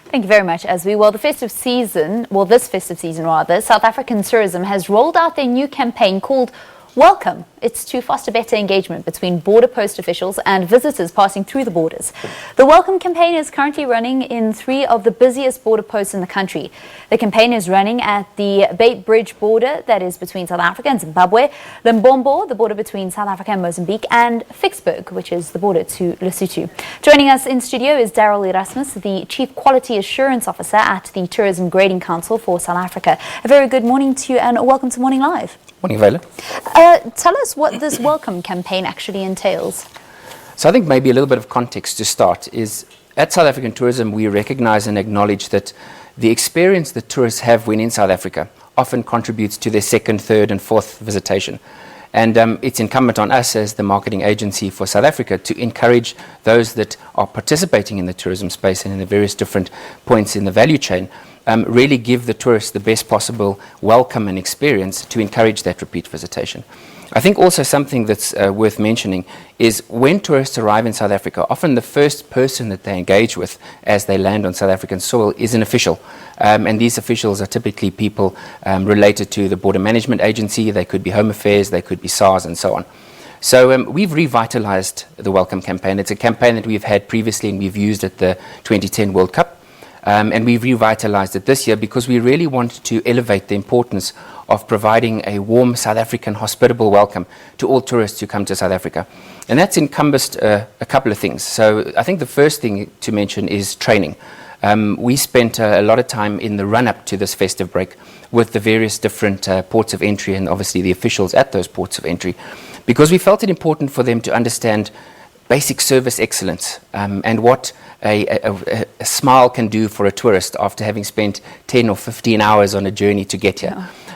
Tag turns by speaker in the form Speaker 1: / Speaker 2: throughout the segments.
Speaker 1: Thank you very much, Aswi. Well, this festive season, South African tourism has rolled out their new campaign called Welcome. It's to foster better engagement between border post officials and visitors passing through the borders. The Welcome campaign is currently running in 3 of the busiest border posts in the country. The campaign is running at the Beit Bridge border, that is between South Africa and Zimbabwe, Lebombo, the border between South Africa and Mozambique, and Ficksburg, which is the border to Lesotho. Joining us in studio is Darryl Erasmus, the Chief Quality Assurance Officer at the Tourism Grading Council for South Africa. A very good morning to you and welcome to Morning Live.
Speaker 2: Morning, Vela.
Speaker 1: Tell us what this Welcome campaign actually entails.
Speaker 2: So I think maybe a little bit of context to start is at South African Tourism we recognise and acknowledge that the experience that tourists have when in South Africa often contributes to their second, third and fourth visitation. And it's incumbent on us as the marketing agency for South Africa to encourage those that are participating in the tourism space and in the various different points in the value chain, really give the tourists the best possible welcome and experience to encourage that repeat visitation. I think also something that's worth mentioning is when tourists arrive in South Africa, often the first person that they engage with as they land on South African soil is an official. And these officials are typically people related to the Border Management Agency. They could be Home Affairs, they could be SARS and so on. So we've revitalized the Welcome campaign. It's a campaign that we've had previously and we've used at the 2010 World Cup. And we've revitalized it this year because we really want to elevate the importance of providing a warm South African hospitable welcome to all tourists who come to South Africa. And that's encompassed a couple of things. So I think the first thing to mention is training. We spent a lot of time in the run-up to this festive break with the various different ports of entry and obviously the officials at those ports of entry, because we felt it important for them to understand basic service excellence and what a smile can do for a tourist after having spent 10 or 15 hours on a journey to get here.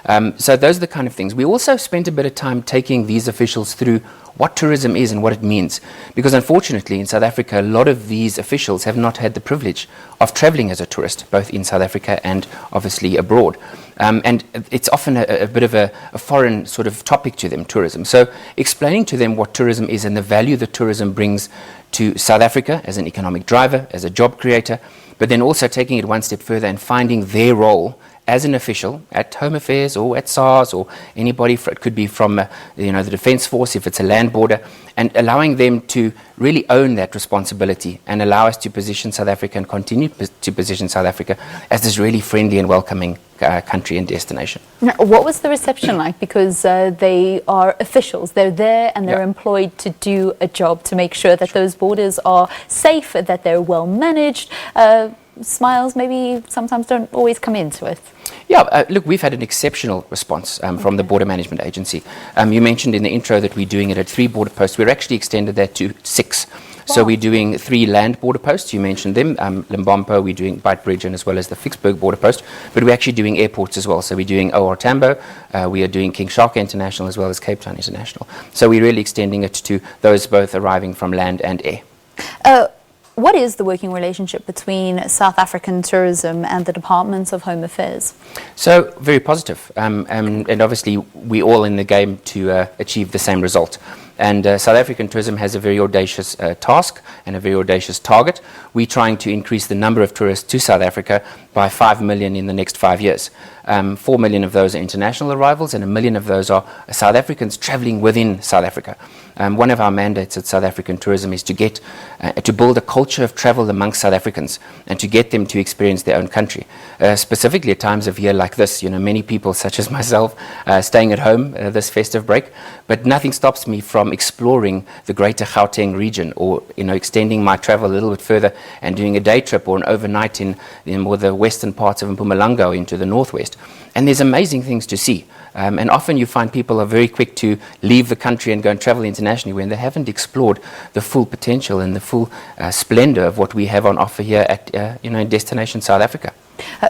Speaker 2: Yeah. So those are the kind of things. We also spent a bit of time taking these officials through what tourism is and what it means. Because unfortunately in South Africa, a lot of these officials have not had the privilege of traveling as a tourist, both in South Africa and obviously abroad. And it's often a bit of a foreign sort of topic to them, tourism. So explaining to them what tourism is and the value that tourism brings to South Africa as an economic driver, as a job creator, but then also taking it one step further and finding their role as an official at Home Affairs or at SARS or anybody, it could be from the Defence Force if it's a land border, and allowing them to really own that responsibility and allow us to position South Africa and continue to position South Africa as this really friendly and welcoming country and destination.
Speaker 1: Now, what was the reception like? Because they are officials, they're there and they're employed to do a job to make sure that those borders are safe, that they're well managed. Smiles maybe sometimes don't always come into it.
Speaker 2: Yeah, look, we've had an exceptional response from the Border Management Agency. You mentioned in the intro that we're doing it at 3 border posts. We're actually extended that to 6. Wow. So we're doing 3 land border posts. You mentioned them. Lebombo, we're doing Beit Bridge and as well as the Ficksburg border post. But we're actually doing airports as well. So we're doing OR Tambo, we are doing King Shaka International as well as Cape Town International. So we're really extending it to those both arriving from land and air.
Speaker 1: What is the working relationship between South African tourism and the Department of Home Affairs?
Speaker 2: So, very positive. And obviously, we're all in the game to achieve the same result. And South African tourism has a very audacious task and a very audacious target. We're trying to increase the number of tourists to South Africa by 5 million in the next 5 years. 4 million of those are international arrivals and 1 million of those are South Africans travelling within South Africa. One of our mandates at South African Tourism is to build a culture of travel amongst South Africans and to get them to experience their own country. Specifically at times of year like this, many people such as myself staying at home this festive break, but nothing stops me from exploring the greater Gauteng region or extending my travel a little bit further and doing a day trip or an overnight in more the western parts of Mpumalanga or into the northwest. And there's amazing things to see. And often you find people are very quick to leave the country and go and travel internationally when they haven't explored the full potential and the full splendor of what we have on offer here at in destination South Africa.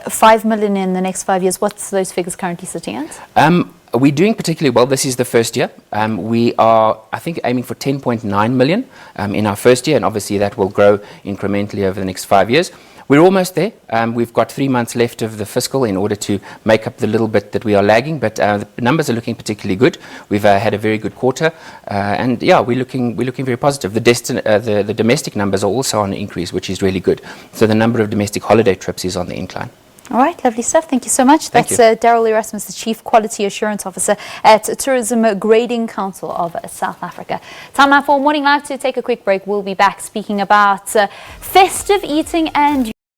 Speaker 1: 5 million in the next 5 years. What's those figures currently sitting at?
Speaker 2: We're doing particularly well. This is the first year. We are, I think, aiming for 10.9 million in our first year, and obviously that will grow incrementally over the next 5 years. We're almost there. We've got 3 months left of the fiscal in order to make up the little bit that we are lagging, but the numbers are looking particularly good. We've had a very good quarter, and yeah, we're looking very positive. The domestic numbers are also on an increase, which is really good. So the number of domestic holiday trips is on the incline.
Speaker 1: All right, lovely stuff. Thank you so much. That's Darryl Erasmus, the Chief Quality Assurance Officer at Tourism Grading Council of South Africa. Time now for Morning Live to take a quick break. We'll be back speaking about festive eating and